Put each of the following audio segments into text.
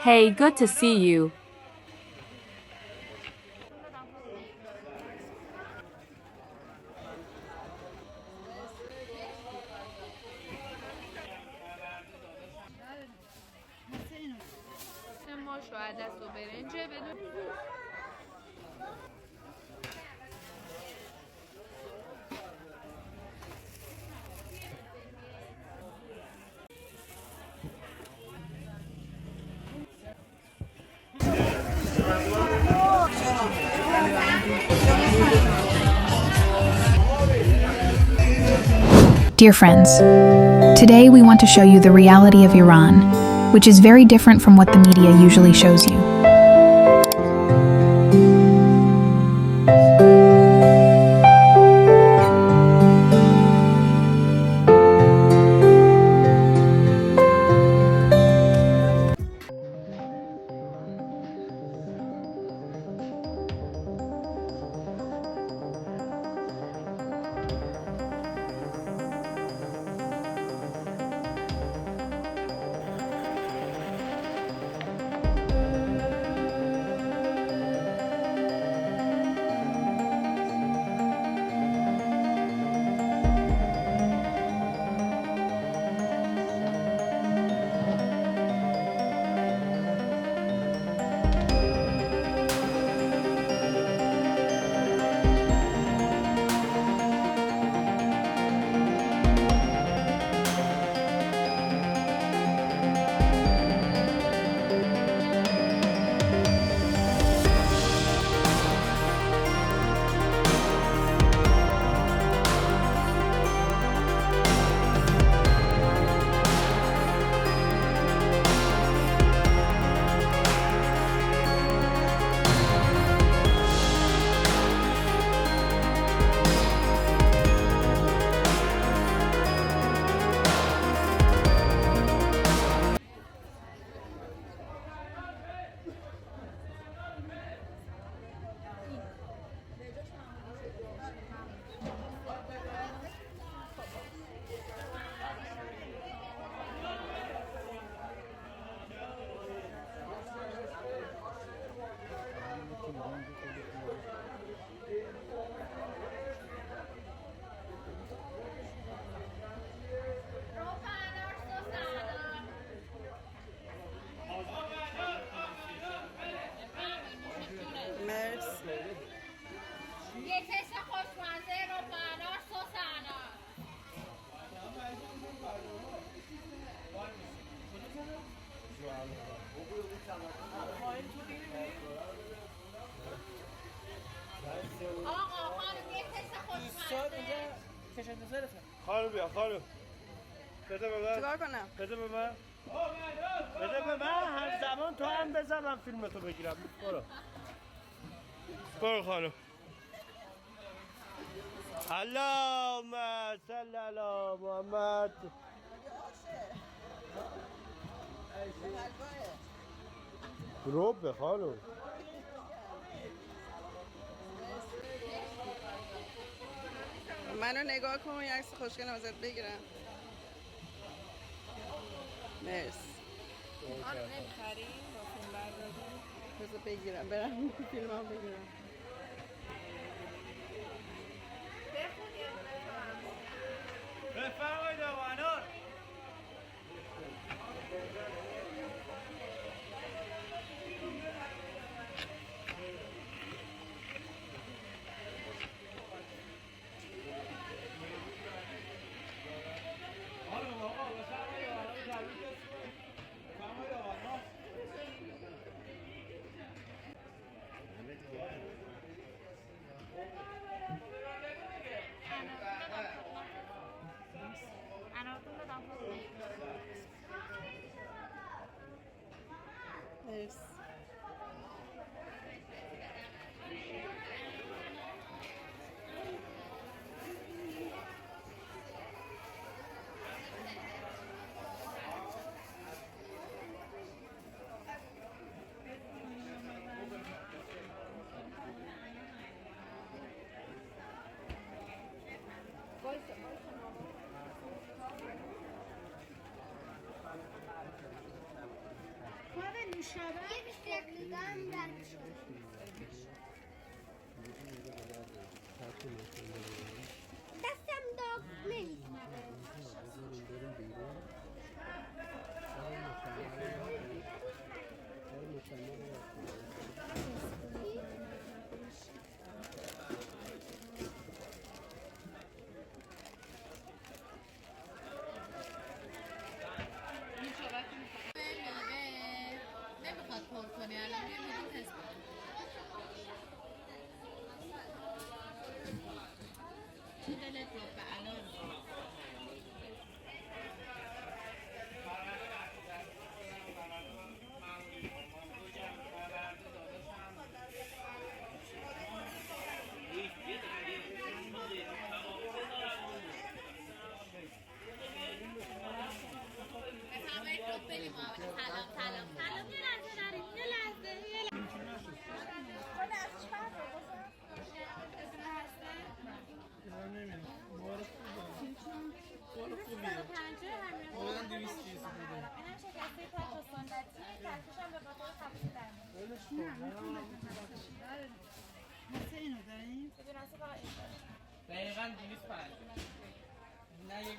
Hey, good to see you. ما شاید دست و برنج بدون Dear friends, today we want to show you the reality of Iran, which is very different from what the media usually shows you. خانم بیا خانم بده به من چیکار کنم؟ بده به من بده به من همزمان تو هم بزن من فیلمتو بگیرم برو برو خانم اللهم صل علی محمد روب خانم منو نگاه کن یه عکس خوشگل ازت بگیرم. مرسی. نمیخریم با فیلم برداری بذار بگیرم برم فیلمم بگیرم. بفرمایید آقایان مرسی. یه بیشتر هم رد شد. دستم داغ نمیتونم نمیخواد پر کنی الان میبینی تست چی دلت رو به الان سلام یه لحظه نرید یه لحظه دقیقاً 205 نه یک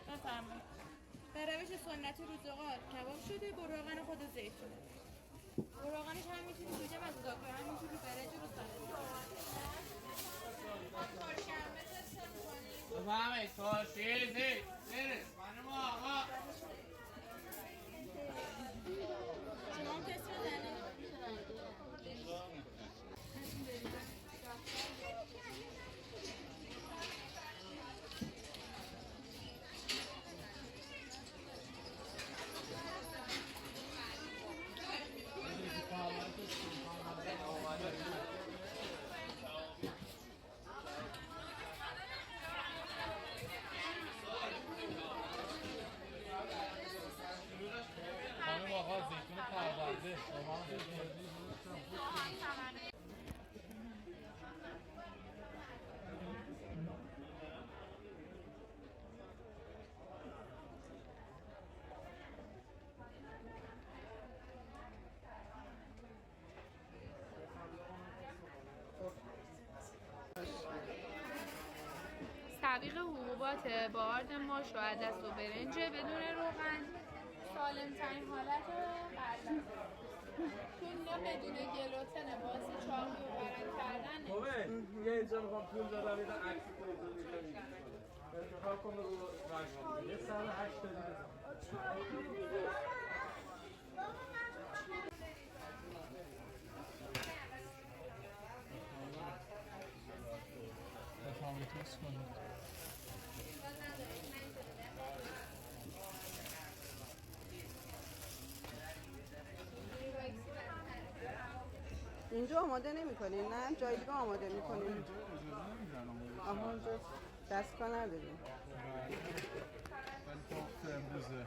بفرمایید. در روش سنتی روزگار کباب شده با روغن خود زیتونه. با روغنش هم میتونی جوجه مزدار کنی، هم میتونی برنج رو سالن. بفهمید ترشی زید برس خانم آقا شما هم تست بزنید. خانم آقا زیتون پرورده تعویق حبوبات با آرد ماش و عدس و برنج بدون روغن سالم ترین حالت رو بردن چون اینا بدون گلوتن باعث چاقی و برنگ کردن خوبه یه اینجا میخوام پول دادم یه عکس کنم انتخاب کن رو رشت یه سر 8 اینجا آماده نمی کنین نه؟ جای دیگه آماده می کنین؟ آها اونجا دستگاه نداریم ولی امروزه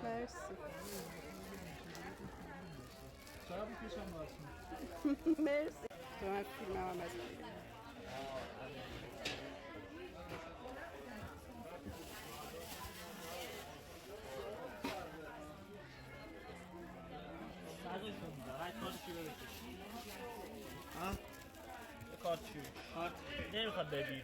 مرسی چرا بکشم برسون مرسی تو من فیلم هم بزنیم کارت چی؟ کارت نمیخواد ببینه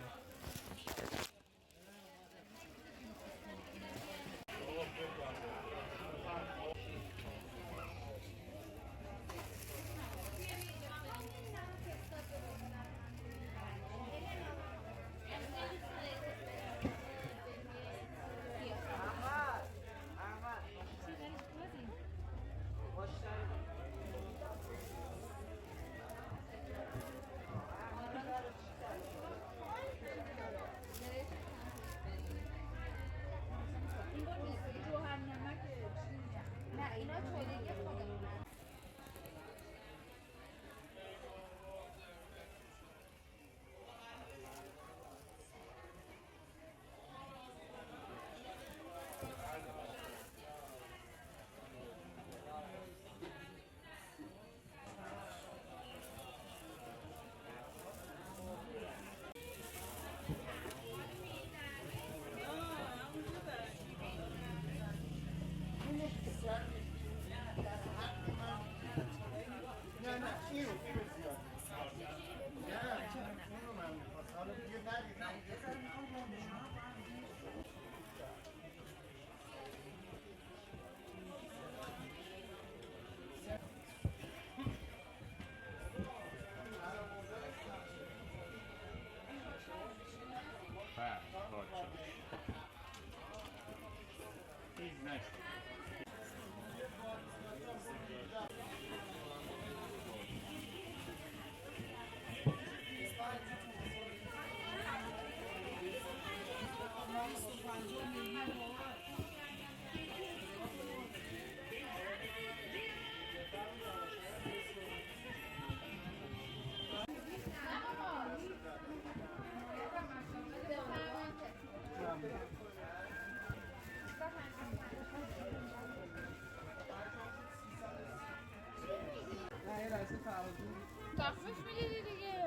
تخفیف میدیدی دیگه.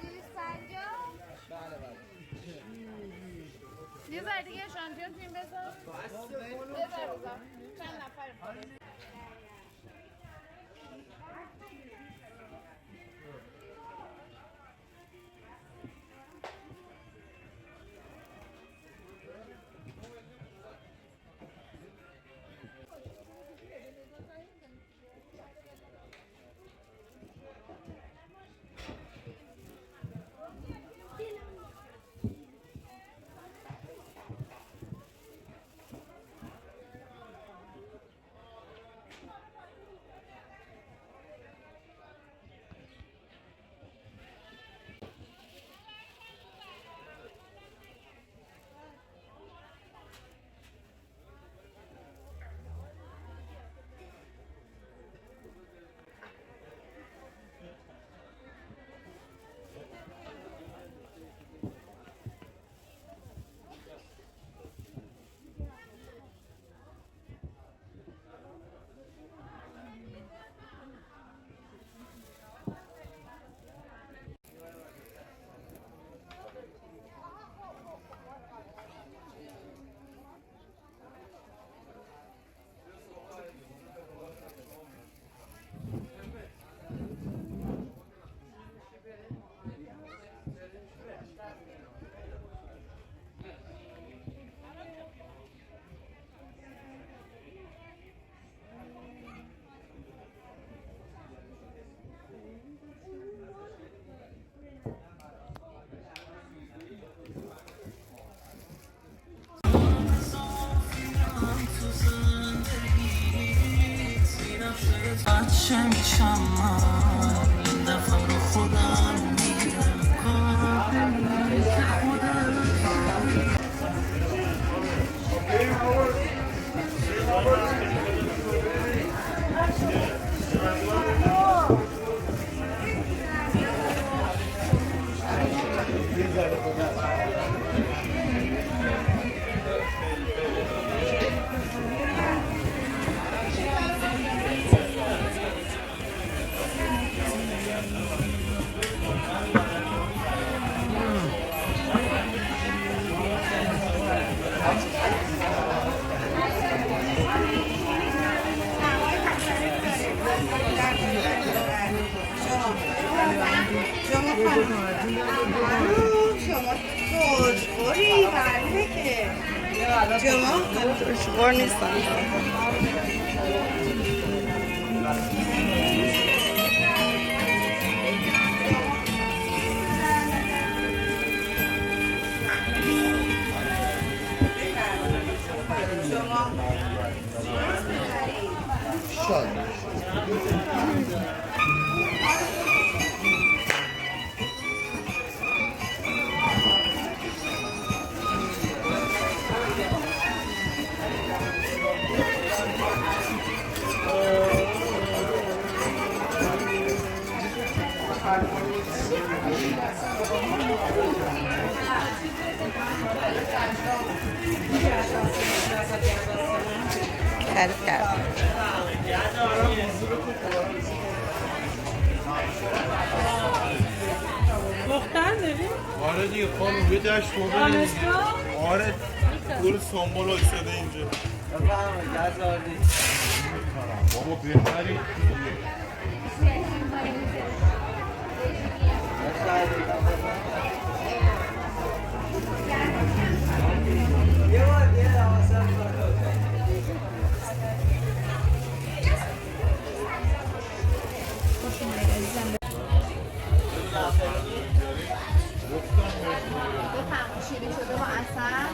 250 یه ذره دیگه شانتیون تیم بذار. بذار چند نفر می‌خواد. بچه میشم من این دفعه رو خودم میگم کاری که خودم خوشبار نیستن. کرد. دختر داری؟ آره دیگه خانم یه دشت موبایل. آره گل سامبال ایستاده اینجا. بابا بهتری شیرین شده با عسل.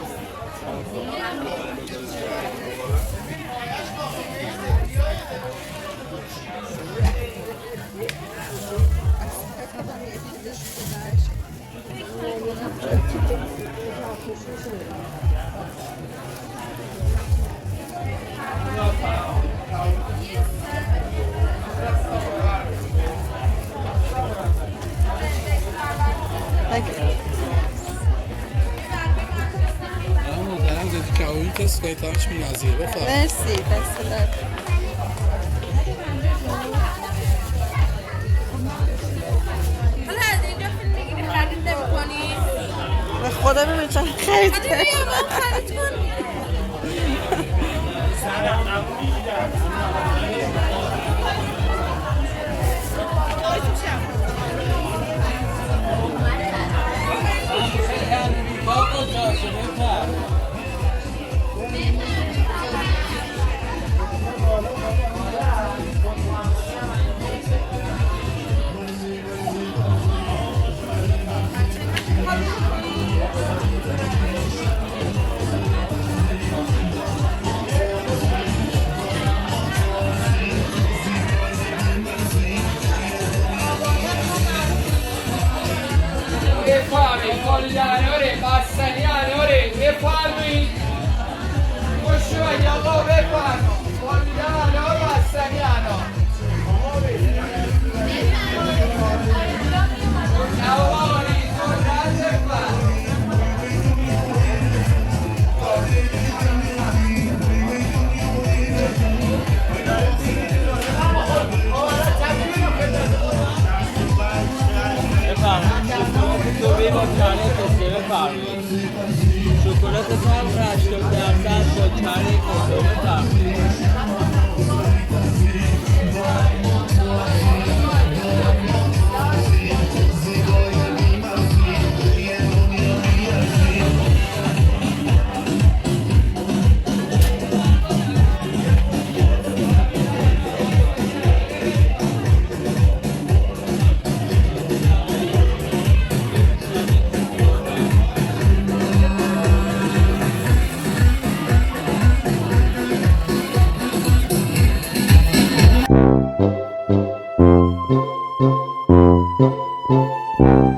محترم دیدی کبابی تست کنید همش بی‌نظیره بفرمایید. مرسی دست درد. حالا از اینجا فیلم میگیری خرید نمی‌کنی؟ به خدا ببین چقدر خرید خرید کنی. بفرمایید کالدانوره بستنی انوره بفرمایید خوش اومدید آقا بفرمایید کالدان انار بستنی انار جواب آقایی سرعت بفرمایید دوباره با کره کسه بفرمایید شکلات تلخ 80% با کره کسه بفرمایید Thank